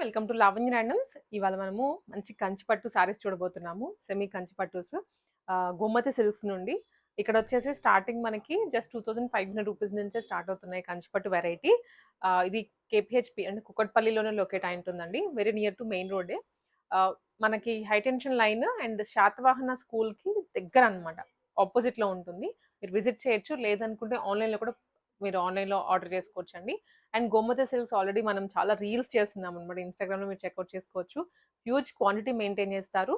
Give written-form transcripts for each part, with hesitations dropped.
Welcome to Lavanya randoms. ఇవాళ మనము మంచి కంచిపట్టు సారీస్ చూడబోతున్నాము. సెమీ కంచిపట్టుస్ గోమతి సిల్క్స్ నుండి. ఇక్కడ వచ్చేసి స్టార్టింగ్ మనకి జస్ట్ 2500 రూపీస్ నుంచే స్టార్ట్ అవుతున్నాయి కంచిపట్టు వెరైటీ. ఇది కేపీహెచ్పి అంటే కుకట్పల్లిలోనే లొకేట్ అయి ఉంటుందండి. వెరీ నియర్ టు మెయిన్ రోడే. మనకి high tension line and Satavahana స్కూల్కి దగ్గర అనమాట, ఆపోజిట్లో ఉంటుంది. మీరు విజిట్ చేయొచ్చు, లేదనుకుంటే ఆన్లైన్లో కూడా మీరు ఆన్లైన్లో ఆర్డర్ చేసుకోవచ్చు అండి. అండ్ గోమతి సిల్క్స్ ఆల్రెడీ మనం చాలా రీల్స్ చేస్తున్నాం అనమాట. ఇన్స్టాగ్రామ్లో మీరు చెక్అవుట్ చేసుకోవచ్చు. హ్యూజ్ క్వాంటిటీ మెయింటైన్ చేస్తారు.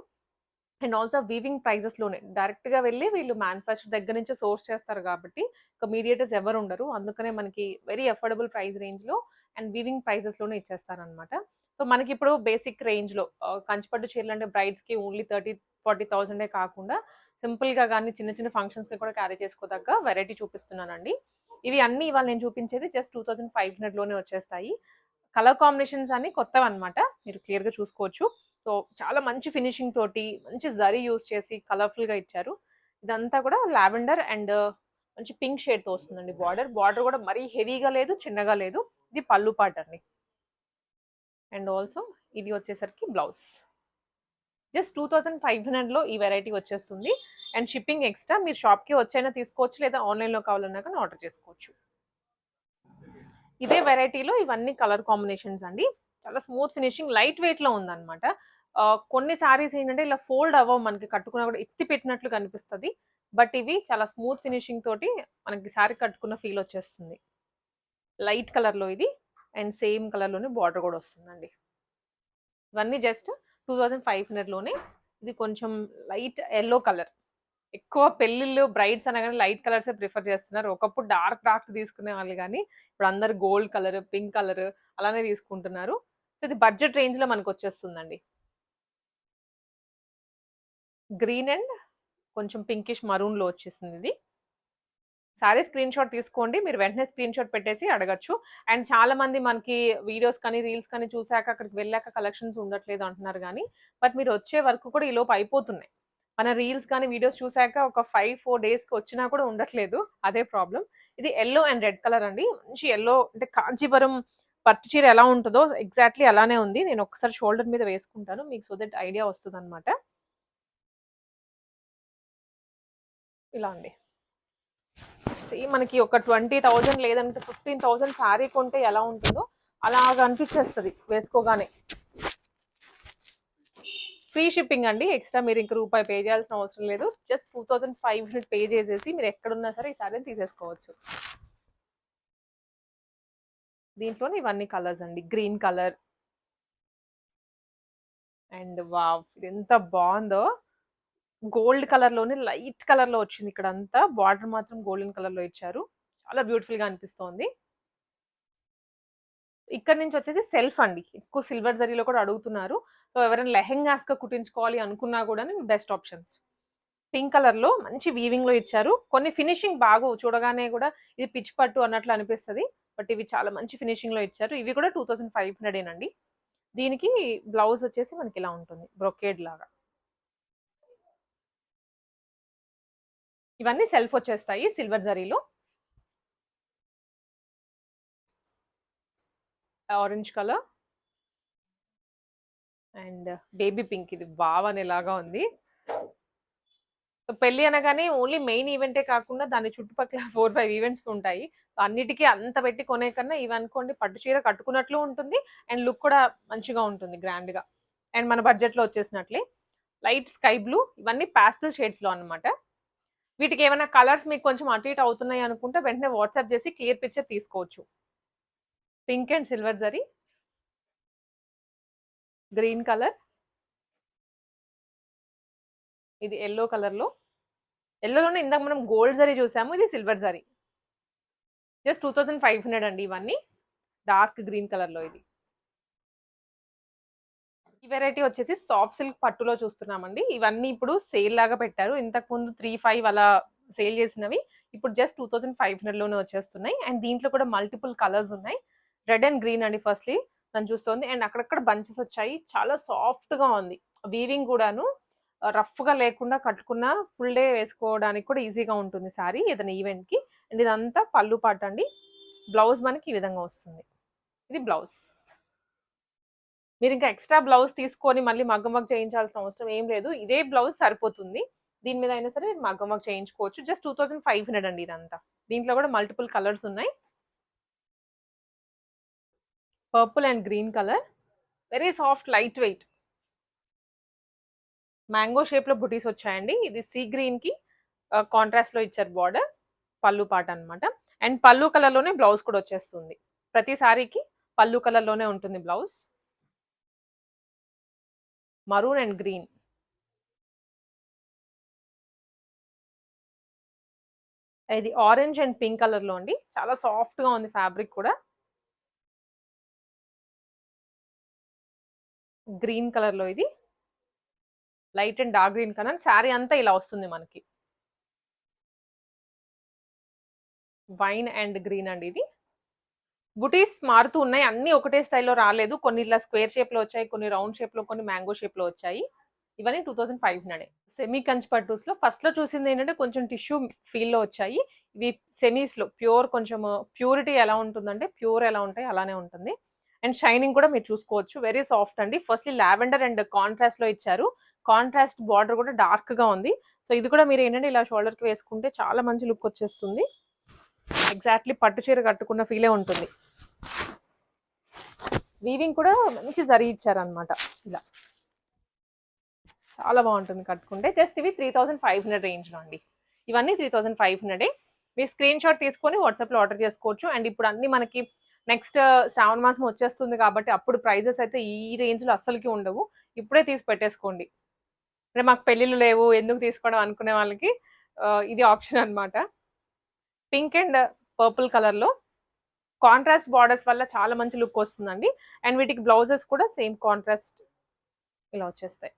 అండ్ ఆల్సో వీవింగ్ ప్రైజెస్లోనే డైరెక్ట్గా వెళ్ళి వీళ్ళు మ్యానుఫ్యాక్చర్ దగ్గర నుంచి సోర్స్ చేస్తారు కాబట్టి ఒక మీడియేటర్స్ ఎవరు ఉండరు. అందుకనే మనకి వెరీ అఫోర్డబుల్ ప్రైస్ రేంజ్లో అండ్ వీవింగ్ ప్రైజెస్లోనే ఇచ్చేస్తారనమాట. సో మనకి ఇప్పుడు బేసిక్ రేంజ్లో కంచిపట్టు చీరలు అంటే బ్రైడ్స్కి ఓన్లీ 30-40,000 కాకుండా సింపుల్గా కానీ చిన్న చిన్న ఫంక్షన్స్కి కూడా క్యారీ చేసుకోదగ్గ వెరైటీ చూపిస్తున్నానండి. ఇవి అన్నీ ఇవాళ నేను చూపించేది జస్ట్ 2500లోనే వచ్చేస్తాయి. కలర్ కాంబినేషన్స్ అన్ని కొత్తవి అనమాట, మీరు క్లియర్గా చూసుకోవచ్చు. సో చాలా మంచి ఫినిషింగ్ తోటి మంచి జరీ యూస్ చేసి కలర్ఫుల్గా ఇచ్చారు. ఇదంతా కూడా లావెండర్ అండ్ మంచి పింక్ షేడ్తో వస్తుందండి. బార్డర్ కూడా మరీ హెవీగా లేదు, చిన్నగా లేదు. ఇది పళ్ళు పార్ట్ అండి. అండ్ ఆల్సో ఇది వచ్చేసరికి బ్లౌజ్. జస్ట్ 2500లో ఈ వెరైటీ వచ్చేస్తుంది. And shipping extra. మీరు షాప్కి వచ్చైనా తీసుకోవచ్చు, లేదా ఆన్లైన్లో కావాలన్నా కానీ ఆర్డర్ చేసుకోవచ్చు. ఇదే వెరైటీలో ఇవన్నీ కలర్ కాంబినేషన్స్ అండి. చాలా స్మూత్ ఫినిషింగ్, లైట్ వెయిట్లో ఉందన్నమాట. కొన్ని శారీస్ ఏంటంటే ఇలా ఫోల్డ్ అవ్వవు, మనకి కట్టుకున్నా కూడా ఎత్తి పెట్టినట్లు కనిపిస్తుంది. బట్ ఇవి చాలా స్మూత్ ఫినిషింగ్ తోటి మనకి శారీ కట్టుకున్న ఫీల్ వచ్చేస్తుంది. లైట్ కలర్లో ఇది అండ్ సేమ్ కలర్లోనే బార్డర్ కూడా వస్తుందండి. ఇవన్నీ జస్ట్ 2500లోనే. ఇది కొంచెం లైట్ ఎల్లో కలర్. ఎక్కువ పెళ్ళిళ్ళు బ్రైడ్స్ అనగానే లైట్ కలర్సే ప్రిఫర్ చేస్తున్నారు. ఒకప్పుడు డార్క్ తీసుకునే వాళ్ళు, కానీ ఇప్పుడు అందరు గోల్డ్ కలర్, పింక్ కలర్ అలానే తీసుకుంటున్నారు. సో ఇది బడ్జెట్ రేంజ్లో మనకు వచ్చేస్తుందండి. గ్రీన్ అండ్ కొంచెం పింకిష్ మరూన్లో వచ్చేసింది ఇది. సారీ స్క్రీన్ షాట్ తీసుకోండి, మీరు వెంటనే స్క్రీన్ షాట్ పెట్టేసి అడగచ్చు. అండ్ చాలా మంది మనకి వీడియోస్ కానీ రీల్స్ కానీ చూసాక అక్కడికి వెళ్ళాక కలెక్షన్స్ ఉండట్లేదు అంటున్నారు, కానీ బట్ మీరు వచ్చే వరకు కూడా ఈ లోపు అయిపోతున్నాయి. మన రీల్స్ కానీ వీడియోస్ చూసాక ఒక 5-4 డేస్కి వచ్చినా కూడా ఉండట్లేదు, అదే ప్రాబ్లం. ఇది ఎల్లో అండ్ రెడ్ కలర్ అండి. మంచి ఎల్లో అంటే కాంచీపురం పట్టు చీర ఎలా ఉంటుందో ఎగ్జాక్ట్లీ అలానే ఉంది. నేను ఒకసారి షోల్డర్ మీద వేసుకుంటాను మీకు, సో దట్ ఐడియా వస్తుంది అనమాట. ఇలా అండి. మనకి ఒక 20,000 లేదంటే 15,000 శారీ కొంటే ఎలా ఉంటుందో అలాగా అనిపించేస్తుంది వేసుకోగానే. ఫ్రీ షిప్పింగ్ అండి. ఎక్స్ట్రా మీరు ఇంక రూపాయి పే చేయాల్సిన అవసరం లేదు. జస్ట్ 2500 పే చేసేసి మీరు ఎక్కడున్నా సరే ఈ శారీని తీసేసుకోవచ్చు. దీంట్లోనే ఇవన్నీ కలర్స్ అండి. గ్రీన్ కలర్ అండ్ వావ్, ఇది ఎంత బాగుందో. గోల్డ్ కలర్లోనే లైట్ కలర్లో వచ్చింది ఇక్కడ అంతా. బార్డర్ మాత్రం గోల్డెన్ కలర్లో ఇచ్చారు. చాలా బ్యూటిఫుల్గా అనిపిస్తోంది. ఇక్కడ నుంచి వచ్చేసి సెల్ఫ్ అండి. ఎక్కువ సిల్వర్ జరీలో కూడా అడుగుతున్నారు. సో ఎవరైనా లెహెంగాస్గా కుట్టించుకోవాలి అనుకున్నా కూడా బెస్ట్ ఆప్షన్స్. పింక్ కలర్లో మంచి వీవింగ్లో ఇచ్చారు. కొన్ని ఫినిషింగ్ బాగు, చూడగానే కూడా ఇది పిచ్ పట్టు అన్నట్లు అనిపిస్తుంది. బట్ ఇవి చాలా మంచి ఫినిషింగ్లో ఇచ్చారు. ఇవి కూడా 2500 అండి. దీనికి బ్లౌజ్ వచ్చేసి మనకి ఇలా ఉంటుంది, బ్రొకేడ్ లాగా. ఇవన్నీ సెల్ఫ్ వచ్చేస్తాయి సిల్వర్ జరీలో. Orange colour and baby pink. ఇది బావనేలాగా ఉంది. పెళ్లి అనగానే ఓన్లీ మెయిన్ ఈవెంటే కాకుండా దాని చుట్టుపక్కల 4-5 ఈవెంట్స్ ఉంటాయి. అన్నిటికీ అంత పెట్టి కొనే కన్నా ఇవి అనుకోండి, పట్టు చీర కట్టుకున్నట్లు ఉంటుంది అండ్ లుక్ కూడా మంచిగా ఉంటుంది, గ్రాండ్గా. అండ్ మన బడ్జెట్లో వచ్చేసినట్లే. లైట్ స్కై బ్లూ, ఇవన్నీ పాస్టల్ షేడ్స్లో అనమాట. వీటికి ఏమైనా కలర్స్ మీకు కొంచెం అటు ఇటు అవుతున్నాయి అనుకుంటే వెంటనే వాట్సాప్ చేసి క్లియర్ పిక్చర్ తీసుకోవచ్చు. Pink and silver zari, green colour, ఇది ఎల్లో కలర్లో. ఎల్లోలోనే ఇందాక మనం గోల్డ్ జరీ చూసాము, ఇది సిల్వర్ జరీ. జస్ట్ 2500 అండి ఇవన్నీ. డార్క్ గ్రీన్ కలర్లో ఇది. ఈ వెరైటీ వచ్చేసి సాఫ్ట్ సిల్క్ పట్టులో చూస్తున్నామండి. ఇవన్నీ ఇప్పుడు సేల్ లాగా పెట్టారు. ఇంతకుముందు 3, 5 అలా సేల్ చేసినవి ఇప్పుడు జస్ట్ 2500 లోనే వచ్చేస్తున్నాయి. అండ్ దీంట్లో కూడా మల్టిపుల్ కలర్స్ ఉన్నాయి. రెడ్ అండ్ గ్రీన్ అండి ఫస్ట్‌లీ తను చూస్తోంది. అండ్ అక్కడక్కడ బంచెస్ వచ్చాయి. చాలా సాఫ్ట్‌గా ఉంది. వీవింగ్ కూడాను రఫ్‌గా లేకుండా కట్టుకున్న ఫుల్ డే వేసుకోవడానికి కూడా ఈజీగా ఉంటుంది సారీ ఏదైనా ఈవెంట్‌కి. అండ్ ఇదంతా పళ్ళు పార్ట్ అండి. బ్లౌజ్ మనకి ఈ విధంగా వస్తుంది. ఇది బ్లౌజ్. మీరు ఇంకా ఎక్స్ట్రా బ్లౌజ్ తీసుకొని మళ్ళీ మగ్గం వర్క్ చేయించాల్సిన అవసరం ఏం లేదు. ఇదే బ్లౌజ్ సరిపోతుంది. దీని మీద అయినా సరే మగ్గం వర్క్ చేయించుకోవచ్చు. జస్ట్ 2500 అండి ఇదంతా. దీంట్లో కూడా మల్టిపుల్ కలర్స్ ఉన్నాయి. Purple and green colour. Very soft light weight. Mango shape లో బుటీస్ వచ్చాయండి. ఇది సీ గ్రీన్ కి కాంట్రాస్ట్ లో ఇచ్చారు బార్డర్. పళ్ళు పాట అన్నమాట. అండ్ పళ్ళు కలర్ లోనే బ్లౌజ్ కూడా వచ్చేస్తుంది. ప్రతి సారీకి పళ్ళు కలర్ లోనే ఉంటుంది బ్లౌజ్. Maroon and green. ఇది ఆరెంజ్ అండ్ పింక్ కలర్ లో అండి. చాలా సాఫ్ట్ గా ఉంది ఫ్యాబ్రిక్ కూడా. గ్రీన్ కలర్ లో ఇది light and dark green colour. Sari అంతా ఇలా వస్తుంది మనకి. వైన్ అండ్ గ్రీన్ అండి ఇది. బుటీస్ మారుతూ ఉన్నాయి. అన్ని ఒకటే స్టైల్లో రాలేదు. కొన్ని ఇట్లా స్క్వేర్ షేప్ లో వచ్చాయి, కొన్ని రౌండ్ షేప్ లో, కొన్ని మ్యాంగో షేప్ లో వచ్చాయి. ఇవన్నీ 2500. సెమీ కంచి పట్టూస్ లో ఫస్ట్ లో చూసింది ఏంటంటే కొంచెం టిష్యూ ఫీల్ లో వచ్చాయి. ఇవి సెమీస్ లో ప్యూర్, కొంచెం ప్యూరిటీ ఎలా ఉంటుందంటే ప్యూర్ ఎలా ఉంటాయి అలానే ఉంటుంది. అండ్ షైనింగ్ కూడా మీరు చూసుకోవచ్చు. వెరీ సాఫ్ట్ అండి. ఫస్ట్లీ లావెండర్ అండ్ కాంట్రాస్ట్ లో ఇచ్చారు. కాంట్రాస్ట్ బార్డర్ కూడా డార్క్ గా ఉంది. సో ఇది కూడా మీరు ఏంటంటే ఇలా షోల్డర్ కి వేసుకుంటే చాలా మంచి లుక్ వచ్చేస్తుంది. ఎగ్జాక్ట్లీ పట్టు చీర కట్టుకున్న ఫీలే ఉంటుంది. వీవింగ్ కూడా మంచి జరీ ఇచ్చారనమాట. ఇలా చాలా బాగుంటుంది కట్టుకుంటే. జస్ట్ ఇవి 3500 రేంజ్ లో అండి. ఇవన్నీ 3500. మీరు స్క్రీన్ షాట్ తీసుకొని వాట్సాప్ లో ఆర్డర్ చేసుకోవచ్చు. అండ్ ఇప్పుడు అన్ని మనకి నెక్స్ట్ శ్రావణ మాసం వచ్చేస్తుంది కాబట్టి అప్పుడు ప్రైజెస్ అయితే ఈ రేంజ్ లో అస్సలకి ఉండవు. ఇప్పుడే తీసి పెట్టేసుకోండి. అంటే మాకు పెళ్ళిళ్ళు లేవు ఎందుకు తీసుకోవడం అనుకునే వాళ్ళకి ఇది ఆప్షన్ అన్నమాట. పింక్ అండ్ పర్పుల్ కలర్ లో కాంట్రాస్ట్ బార్డర్స్ వల్ల చాలా మంచి లుక్ వస్తుందండి. అండ్ వీటికి బ్లౌజెస్ కూడా సేమ్ కాంట్రాస్ట్ ఇలా వచ్చేస్తాయి.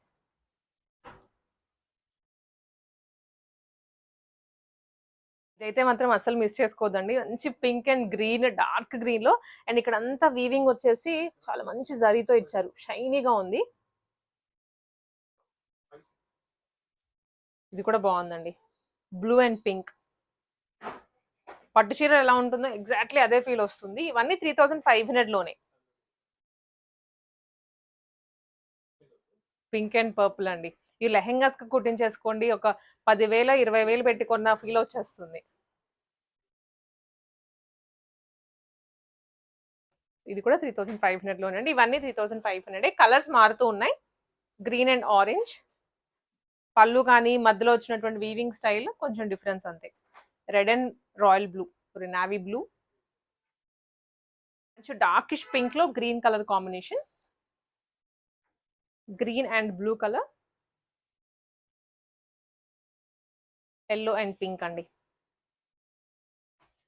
ఇదైతే మాత్రం అసలు మిస్ చేసుకోవద్దండి. మంచి pink and green, dark green లో. అండ్ ఇక్కడ అంతా వీవింగ్ వచ్చేసి చాలా మంచి జరీతో ఇచ్చారు. షైనీగా ఉంది. ఇది కూడా బాగుందండి. Blue and pink. పట్టు చీర ఎలా ఉంటుందో ఎగ్జాక్ట్లీ అదే ఫీల్ వస్తుంది. ఇవన్నీ 3500 లోనే. పింక్ అండ్ పర్పుల్ అండి. ఈ లెహెంగాస్ కి కుట్టించేసుకోండి. ఒక 10,000 20,000 పెట్టుకున్న ఫీల్ వచ్చేస్తుంది. ఇది కూడా 3500 లోనండి. ఇవన్నీ 3500. కలర్స్ మారుతూ ఉన్నాయి. Green and orange. పళ్ళు కానీ మధ్యలో వచ్చినటువంటి వీవింగ్ స్టైల్ కొంచెం డిఫరెన్స్ అంతే. Red and royal blue, sorry navy blue. కొంచెం డార్కిష్ పింక్ లో green colour combination. Green and blue colour. Yellow and pink అండి.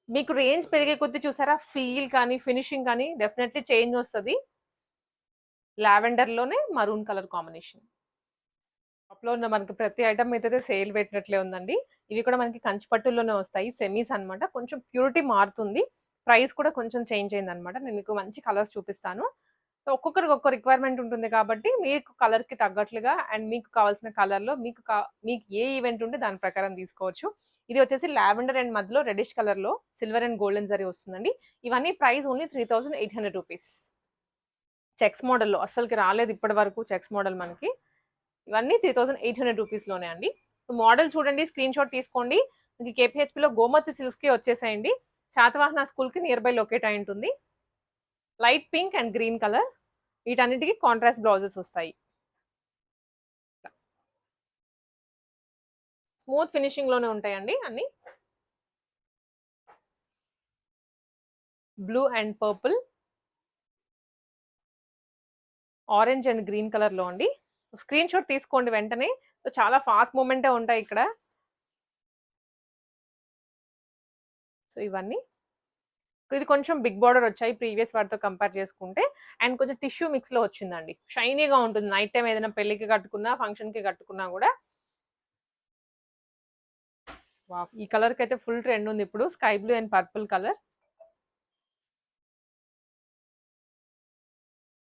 మీకు రేంజ్ పెరిగే కొద్దీ చూసారా ఫీల్ కానీ ఫినిషింగ్ కానీ డెఫినెట్లీ చేంజ్ వస్తుంది. లావెండర్ లోనే మరూన్ కలర్ కాంబినేషన్. షాప్ లో ఉన్న మనకి ప్రతి ఐటమ్ అయితే సేల్ పెట్టినట్లే ఉందండి. ఇవి కూడా మనకి కంచి పట్టుల్లోనే వస్తాయి. సెమీస్ అన్నమాట. కొంచెం ప్యూరిటీ మారుతుంది. ప్రైస్ కూడా కొంచెం చేంజ్ అయింది అనమాట. నేను మీకు మంచి కలర్స్ చూపిస్తాను. సో ఒక్కొక్కరికి ఒక్కో రిక్వైర్మెంట్ ఉంటుంది కాబట్టి మీకు కలర్ కి తగ్గట్లుగా అండ్ మీకు కావాల్సిన కలర్ లో మీకు ఏ ఈవెంట్ ఉంటే దాని ప్రకారం తీసుకోవచ్చు. ఇది వచ్చేసి లావెండర్ అండ్ మధ్యలో రెడిష్ కలర్ లో సిల్వర్ అండ్ గోల్డెన్ జరీ వస్తుందండి. ఇవన్నీ ప్రైస్ ఓన్లీ 3800 రూపీస్. చెక్స్ మోడల్లో అస్సలకి రాలేదు ఇప్పటి వరకు చెక్స్ మోడల్ మనకి. ఇవన్నీ 3800 రూపీస్ లోనే అండి. మోడల్ చూడండి, స్క్రీన్ షాట్ తీసుకోండి. మీకు కేపీహెచ్పిలో గోమతి సిల్క్స్ కి వచ్చేసేయండి. శాతవాహన స్కూల్ కి నియర్ బై లొకేట్ అయి ఉంటుంది. Light pink and green colour. వీటన్నిటికి కాంట్రాస్ట్ బ్లౌజెస్ వస్తాయి. స్మూత్ ఫినిషింగ్ లోనే ఉంటాయండి అన్ని. Blue and purple, orange and green colour లో అండి. స్క్రీన్ షాట్ తీసుకోండి వెంటనే. చాలా ఫాస్ట్ మూమెంటే ఉంటాయి ఇక్కడ. సో ఇవన్నీ ఇది కొంచెం బిగ్ బార్డర్ వచ్చాయి ప్రీవియస్ వాటితో కంపేర్ చేసుకుంటే. అండ్ కొంచెం టిష్యూ మిక్స్‌లో వచ్చిందండి. షైనీగా ఉంటుంది. నైట్ టైమ్ ఏదైనా పెళ్ళికి కట్టుకున్నా, ఫంక్షన్‌కి కట్టుకున్నా గూడా. వావ్! ఈ కలర్‌కైతే ఫుల్ ట్రెండ్ ఉంది ఇప్పుడు. Sky blue and purple colour.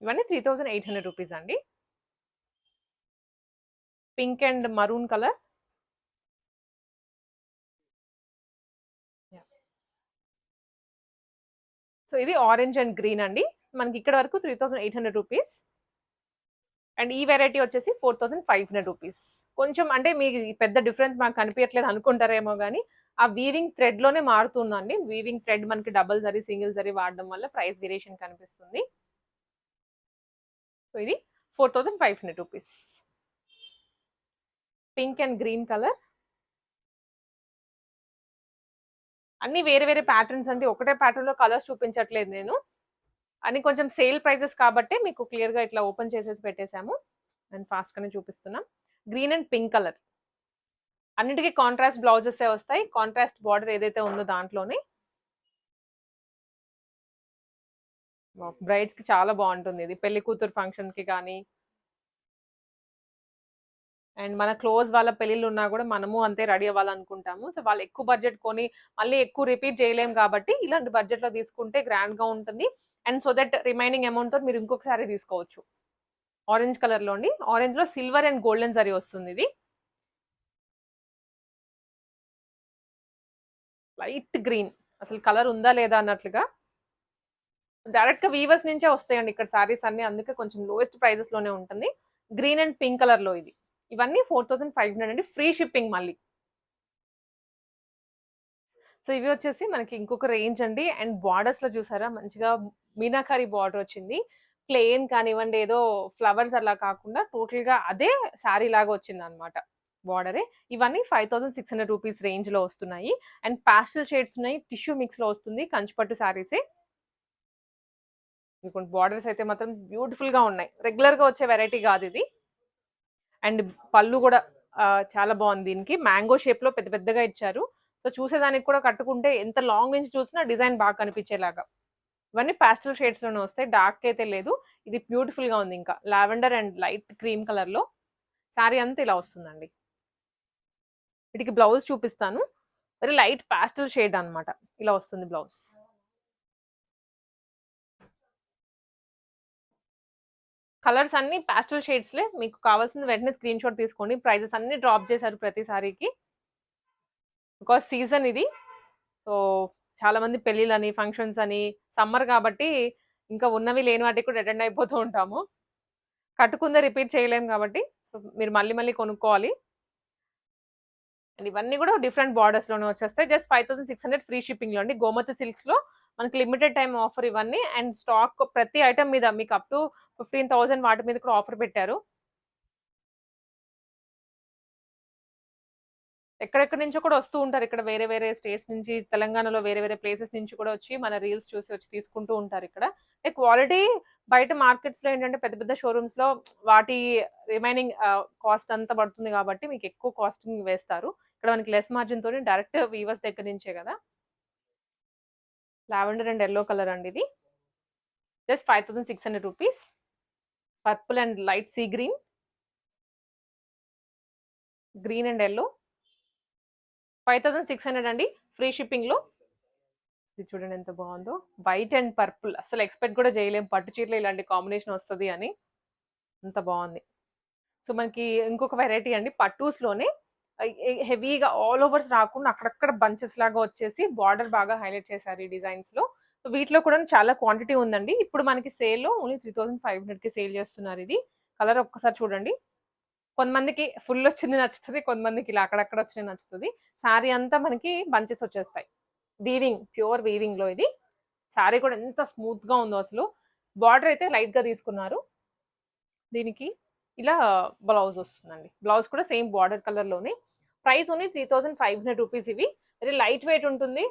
ఇవన్నీ 3800 రూపీస్ అండి. Pink and maroon colour. Yeah! So ఇది ఆరెంజ్ అండ్ గ్రీన్ అండి. మనకి ఇక్కడ వరకు 3800 రూపీస్. అండ్ ఈ వెరైటీ వచ్చేసి 4500 రూపీస్. కొంచెం అంటే మీకు పెద్ద డిఫరెన్స్ మాకు కనిపియట్లేదు అనుకుంటారేమో గానీ, ఆ వీవింగ్ థ్రెడ్‌లోనే మారుతుందండి. వీవింగ్ థ్రెడ్ మనకి డబుల్ జరీ, సింగిల్ జరీ వాడడం వల్ల ప్రైస్ వేరియేషన్ కనిపిస్తుంది. సో ఇది 4500 rupees. Pink and green colour. అన్ని వేరే వేరే ప్యాటర్న్స్ అండి. ఒకటే ప్యాటర్న్‌లో కలర్స్ చూపించట్లేదు నేను. అన్ని కొంచెం సేల్ ప్రైజెస్ కాబట్టి మీకు క్లియర్‌గా ఇట్లా ఓపెన్ చేసేసి పెట్టేసాము. అండ్ ఫాస్ట్‌గానే చూపిస్తున్నాం. Green and pink colour. అన్నిటికి కాంట్రాస్ట్ బ్లౌజెసే వస్తాయి. కాంట్రాస్ట్ బార్డర్ ఏదైతే ఉందో దాంట్లోనే. బ్రైడ్స్‌కి చాలా బావుంటుంది ఇది. పెళ్లి కూతురు ఫంక్షన్‌కి గానీ, అండ్ మన క్లోజ్ వాళ్ళ పెళ్ళిళ్ళున్నా గూడా మనము అంతే రెడీ అవ్వాలనుకుంటాము. సో, వాళ్ళు ఎక్కువ బడ్జెట్ కొని మళ్ళీ ఎక్కువ రిపీట్ చేయలేం కాబట్టి ఇలాంటి బడ్జెట్‌లో తీసుకుంటే గ్రాండ్‌గా ఉంటుంది. అండ్ సో దట్ రిమైనింగ్ అమౌంట్‌తో మీరు ఇంకొక సారీ తీసుకోవచ్చు. ఆరెంజ్ కలర్‌లో అండి. ఆరెంజ్‌లో సిల్వర్ అండ్ గోల్డెన్ జరీ వస్తుందిది. Light green. అసలు కలర్ ఉందా లేదా అన్నట్లుగా. డైరెక్ట్‌గా వీవర్స్ నుంచే వస్తాయండి ఇక్కడ సారీస్ అన్నీ. అందుకే కొంచెం లోయెస్ట్ ప్రైజెస్‌లోనే ఉంటుంది. గ్రీన్ అండ్ పింక్ కలర్‌లో ఇది. ఇవన్నీ 4500 అండి. ఫ్రీ షిప్పింగ్ మళ్ళీ. సో, ఇవి వచ్చేసి మనకి ఇంకొక రేంజ్ అండి. అండ్ బార్డర్స్‌లో చూసారా మంచిగా మీనాకరి బార్డర్ వచ్చింది. ప్లెయిన్ కానివ్వండి, ఏదో ఫ్లవర్స్ అలా కాకుండా టోటల్‌గా అదే సారీ లాగా వచ్చిందనమాట బార్డరే. ఇవన్నీ 5600 రూపీస్ రేంజ్‌లో వస్తున్నాయి. అండ్ పాస్టెల్ షేడ్స్ ఉన్నాయి. టిష్యూ మిక్స్‌లో వస్తుంది. కంచిపట్టు సారీసే. ఇంకోటి బార్డర్స్ అయితే మాత్రం బ్యూటిఫుల్‌గా ఉన్నాయి. రెగ్యులర్‌గా వచ్చే వెరైటీ కాదిది. అండ్ పళ్ళు గూడా చాలా బావుంది దీనికి. మ్యాంగో షేప్‌లో పెద్ద పెద్దగా ఇచ్చారు. సో, చూసేదానికి కూడా కట్టుకుంటే ఎంత లాంగ్ నుంచి చూసినా డిజైన్ బాగా కనిపించేలాగా. ఇవన్నీ పాస్టెల్ షేడ్స్‌లోనే వస్తాయి. డార్క్ అయితే లేదు. ఇది బ్యూటిఫుల్‌గా ఉంది ఇంకా. లావెండర్ అండ్ లైట్ క్రీమ్ కలర్‌లో సారీ అంతా ఇలా వస్తుందండి. వీటికి బ్లౌజ్ చూపిస్తాను. వెరీ లైట్ పాస్టెల్ షేడ్ అన్నమాట. ఇలా వస్తుంది బ్లౌజ్. కలర్స్ అన్నీ పాస్టెల్ షేడ్స్‌లే. మీకు కావాల్సింది వెంటనే స్క్రీన్‌షాట్ తీసుకోండి. ప్రైజెస్ అన్నీ డ్రాప్ చేశారు ప్రతి సారీకి. బికాజ్ సీజన్ ఇది. సో, చాలా మంది పెళ్ళిళ్ళని, ఫంక్షన్స్ అని, సమ్మర్ కాబట్టి ఇంకా ఉన్నవి లేని వాటికి కూడా అటెండ్ అయిపోతూ ఉంటాము. కట్టుకుందే రిపీట్ చేయలేము కాబట్టి సో, మీరు మళ్ళీ మళ్ళీ కొనుక్కోవాలి. అండ్ ఇవన్నీ కూడా డిఫరెంట్ బార్డర్స్‌లోనే వచ్చేస్తాయి. జస్ట్ 5600 ఫ్రీ షిప్పింగ్‌లో అండి. గోమతి సిల్క్స్‌లో మనకి లిమిటెడ్ టైమ్ ఆఫర్ ఇవన్నీ. అండ్ స్టాక్ ప్రతి ఐటెమ్ మీద మీకు అప్ టు 15,000 వాటి మీద కూడా ఆఫర్ పెట్టారు. ఎక్కడెక్కడి నుంచో కూడా వస్తూ ఉంటారు. ఇక్కడ వేరే వేరే స్టేట్స్ నుంచి, తెలంగాణలో వేరే వేరే ప్లేసెస్ నుంచి కూడా వచ్చి మన రీల్స్ చూసి వచ్చి తీసుకుంటూ ఉంటారు ఇక్కడ. అంటే క్వాలిటీ బయట మార్కెట్స్‌లో ఏంటంటే పెద్ద పెద్ద షోరూమ్స్‌లో వాటి రిమైనింగ్ కాస్ట్ అంతా పడుతుంది కాబట్టి మీకు ఎక్కువ కాస్టింగ్ వేస్తారు. ఇక్కడ మనకి లెస్ మార్జిన్‌తోని డైరెక్ట్ వీవర్స్ దగ్గర నుంచే కదా! లావెండర్ అండ్ యెల్లో కలర్ అండి ఇది. Just 5600 rupees. Purple and light sea green, green and yellow 5600 అండి. ఫ్రీ షిప్పింగ్‌లో. ఇది చూడండి ఎంత బాగుందో. వైట్ అండ్ పర్పుల్ అసలు ఎక్స్‌పెక్ట్ కూడా చేయలేం పట్టు చీరలో ఇలాంటి కాంబినేషన్ వస్తది అని. అంత బాగుంది. సో, మనకి ఇంకొక వెరైటీ అండి పట్టూస్‌లోనే హెవీగా ఆల్ ఓవర్స్ రాకుండా అక్కడక్కడ బంచెస్ లాగా వచ్చేసి బార్డర్ బాగా హైలైట్ చేశారు ఈ డిజైన్స్‌లో. వీటిలో కూడా చాలా క్వాంటిటీ ఉందండి. ఇప్పుడు మనకి సేల్‌లో ఓన్లీ 3500కి సేల్ చేస్తున్నారు ఇది. కలర్ ఒక్కసారి చూడండి. కొంతమందికి ఫుల్ వచ్చింది నచ్చుతది. కొంతమందికి ఇలా అక్కడక్కడ వచ్చినయి నచ్చుతది. సారీ అంతా మనకి బంచెస్ వచ్చేస్తాయి. వీవింగ్, ప్యూర్ వీవింగ్‌లో ఇది. సారీ కూడా ఎంత స్మూత్‌గా ఉందో అసలు. బార్డర్ అయితే లైట్‌గా తీసుకున్నారు. దీనికి ఇలా బ్లౌజ్ వస్తుందండి. బ్లౌజ్ కూడా సేమ్ బార్డర్ కలర్‌లోనే. ప్రైస్ ఓన్లీ 3500 రూపీస్ ఇవి. వెరీ లైట్ వెయిట్ ఉంటుంది.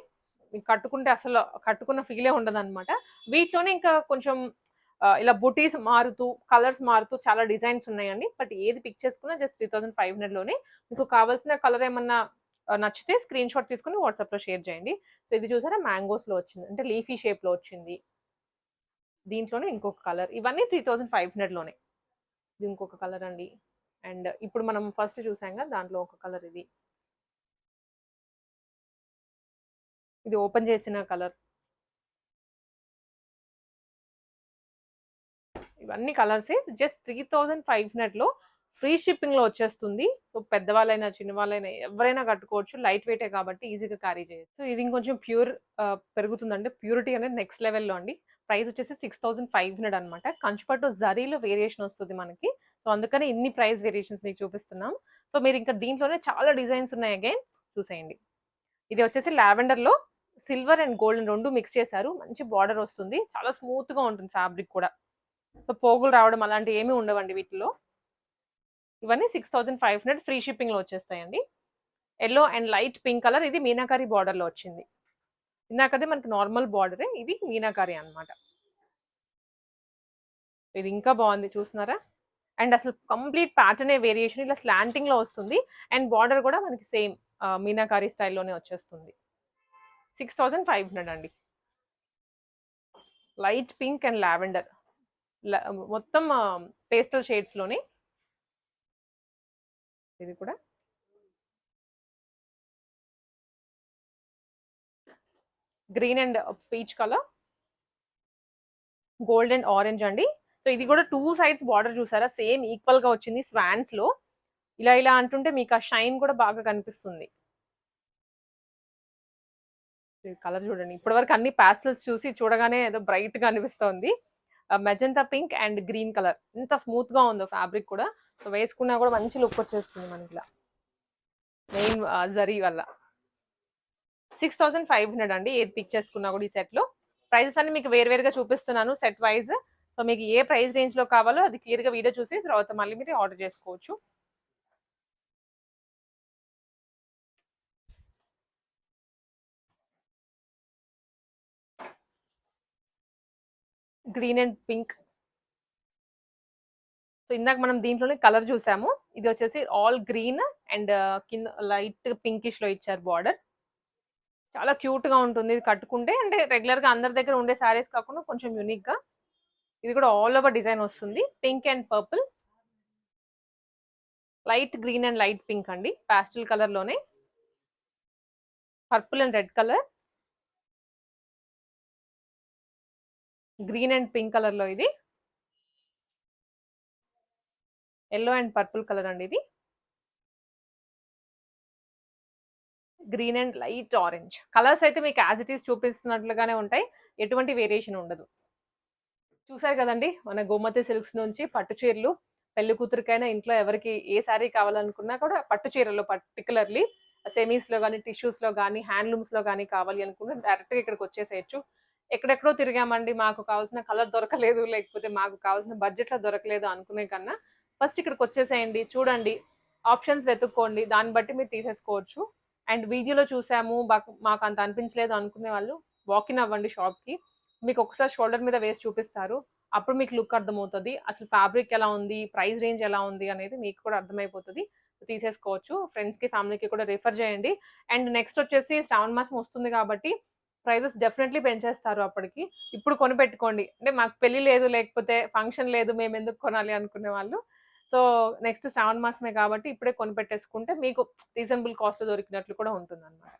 మీకు కట్టుకుంటే అసలు కట్టుకున్న ఫీలే ఉండదనమాట. వీటిలోనే ఇంకా కొంచెం ఇలా బుటీస్ మారుతూ, కలర్స్ మారుతూ చాలా డిజైన్స్ ఉన్నాయండి. బట్ ఏది పిక్ చేసుకున్నా జస్ట్ 3500 లోనే. మీకు కావాల్సిన కలర్ ఏమన్నా నచ్చితే స్క్రీన్ షాట్ తీసుకొని వాట్సాప్లో షేర్ చేయండి. సో ఇది చూసారా మ్యాంగోస్లో వచ్చింది, అంటే లీఫీ షేప్లో వచ్చింది. దీంట్లోనే ఇంకొక కలర్, ఇవన్నీ 3500లోనే. ఇది ఇంకొక కలర్ అండి. అండ్ ఇప్పుడు మనం ఫస్ట్ చూసాం కదా, దాంట్లో ఒక కలర్ ఇది. ఇది ఓపెన్ చేసిన కలర్. ఇవన్నీ కలర్సే, జస్ట్ 3500లో ఫ్రీ షిప్పింగ్లో వచ్చేస్తుంది. సో పెద్దవాళ్ళైనా చిన్నవాళ్ళైనా ఎవరైనా కట్టుకోవచ్చు, లైట్ వెయిటే కాబట్టి ఈజీగా క్యారీ చేయొచ్చు. సో ఇది ఇంకొంచెం ప్యూర్ పెరుగుతుందంటే, ప్యూరిటీ అనేది నెక్స్ట్ లెవెల్లో అండి. ప్రైస్ వచ్చేసి 6500 అనమాట. కంచిపట్టు జరీలో వేరియేషన్ వస్తుంది మనకి. సో అందుకని ఇన్ని ప్రైస్ వేరియేషన్స్ మీకు చూపిస్తున్నాం. సో మీరు ఇంకా దీంట్లోనే చాలా డిజైన్స్ ఉన్నాయి, అగైన్ చూసేయండి. ఇది వచ్చేసి లావెండర్లో సిల్వర్ అండ్ గోల్డెన్ రెండు మిక్స్ చేశారు. మంచి బార్డర్ వస్తుంది, చాలా స్మూత్గా ఉంటుంది ఫ్యాబ్రిక్ కూడా. సో పోగులు రావడం అలాంటివి ఏమీ ఉండవండి వీటిలో. ఇవన్నీ 6500 ఫ్రీ షిప్పింగ్లో వచ్చేస్తాయండి. Yellow and light pink colour, ఇది మీనాకారి బార్డర్లో వచ్చింది. ఇందాకదే మనకి నార్మల్ బార్డరే, ఇది మీనాకారి అనమాట. ఇది ఇంకా బాగుంది, చూస్తున్నారా? అండ్ అసలు కంప్లీట్ ప్యాటర్నే వేరియేషన్, ఇలా స్లాంటింగ్లో వస్తుంది. అండ్ బార్డర్ కూడా మనకి సేమ్ మీనాకారి స్టైల్లోనే వచ్చేస్తుంది. 6500 అండి. లైట్ పింక్ అండ్ లావెండర్, మొత్తం పేస్టల్ షేడ్స్లోనే. ఇది కూడా green and peach colour, gold and orange అండి. సో ఇది కూడా 2 సైడ్స్ బార్డర్ చూసారా, సేమ్ ఈక్వల్ గా వచ్చింది స్వాన్స్ లో. ఇలా ఇలా అంటుంటే మీకు ఆ షైన్ కూడా బాగా కనిపిస్తుంది. కలర్ చూడండి, ఇప్పటివరకు అన్ని పాస్టల్స్ చూసి చూడగానే ఏదో బ్రైట్ గా అనిపిస్తుంది. Magenta pink and green colour, ఎంత స్మూత్ గా ఉందో ఫ్యాబ్రిక్ కూడా. సో వేసుకున్నా కూడా మంచి లుక్ వచ్చేస్తుంది మనకి, ఇలా మెయిన్ జరీ వల్ల. 6500 అండి, ఏది పిక్ చేసుకున్నా కూడా ఈ సెట్ లో. ప్రైజెస్ అన్ని మీకు వేరువేరుగా చూపిస్తున్నాను సెట్ వైజ్. సో మీకు ఏ ప్రైస్ రేంజ్ లో కావాలో అది క్లియర్ గా వీడియో చూసి తర్వాత మళ్ళీ మీరు ఆర్డర్ చేసుకోవచ్చు. Green and pink. సో ఇందాక మనం దీంట్లోనే కలర్ చూసాము. ఇది వచ్చేసి ఆల్ గ్రీన్ అండ్ కింద లైట్ పింకిష్ లో ఇచ్చారు బార్డర్. చాలా క్యూట్ గా ఉంటుంది ఇది కట్టుకుంటే, అంటే రెగ్యులర్ గా అందరి దగ్గర ఉండే శారీస్ కాకుండా కొంచెం యూనిక్ గా. ఇది కూడా ఆల్ ఓవర్ డిజైన్ వస్తుంది, pink and purple, light green and light pink అండి, పాస్టల్ కలర్ లోనే. Purple and red colour, green and pink colour లో ఇది, ఎల్లో అండ్ పర్పుల్ కలర్ అండి ఇది, green and light orange. Colours అయితే మీకు యాజ్ ఇట్ ఈస్ చూపిస్తున్నట్లుగానే ఉంటాయి, ఎటువంటి వేరియేషన్ ఉండదు. చూసారు కదండి, మన గోమతి సిల్క్స్ నుంచి పట్టు చీరలు, పెళ్లి కూతురికైనా ఇంట్లో ఎవరికి ఏ శారీ కావాలనుకున్నా కూడా పట్టు చీరలు పర్టికులర్లీ సెమీస్లో కానీ టిష్యూస్లో కానీ హ్యాండ్లూమ్స్లో కానీ కావాలి అనుకుంటే డైరెక్ట్గా ఇక్కడికి వచ్చేసేయచ్చు. ఎక్కడెక్కడో తిరిగామండి, మాకు కావాల్సిన కలర్ దొరకలేదు, లేకపోతే మాకు కావాల్సిన బడ్జెట్లో దొరకలేదు అనుకునే కన్నా ఫస్ట్ ఇక్కడికి వచ్చేసేయండి, చూడండి, ఆప్షన్స్ వెతుక్కోండి, దాన్ని బట్టి మీరు తీసేసుకోవచ్చు. అండ్ వీడియోలో చూసాము మాకు అంత అనిపించలేదు అనుకునే వాళ్ళు వాకిన్ అవ్వండి షాప్కి. మీకు ఒకసారి షోల్డర్ మీద వేసి చూపిస్తారు, అప్పుడు మీకు లుక్ అర్థమవుతుంది, అసలు ఫ్యాబ్రిక్ ఎలా ఉంది, ప్రైస్ రేంజ్ ఎలా ఉంది అనేది మీకు కూడా అర్థమైపోతుంది. తీసేసుకోవచ్చు, ఫ్రెండ్స్కి ఫ్యామిలీకి కూడా రిఫర్ చేయండి. అండ్ నెక్స్ట్ వచ్చేసి శ్రావణ మాసం వస్తుంది కాబట్టి ప్రైజెస్ డెఫినెట్లీ పెంచేస్తారు అప్పటికి. ఇప్పుడు కొనిపెట్టుకోండి, అంటే మాకు పెళ్లి లేదు లేకపోతే ఫంక్షన్ లేదు మేము ఎందుకు కొనాలి అనుకునే వాళ్ళు. సో నెక్స్ట్ శ్రావణ మాసమే కాబట్టి ఇప్పుడే కొనిపెట్టేసుకుంటే మీకు రీజనబుల్ కాస్ట్ దొరికినట్లు కూడా ఉంటుంది అనమాట.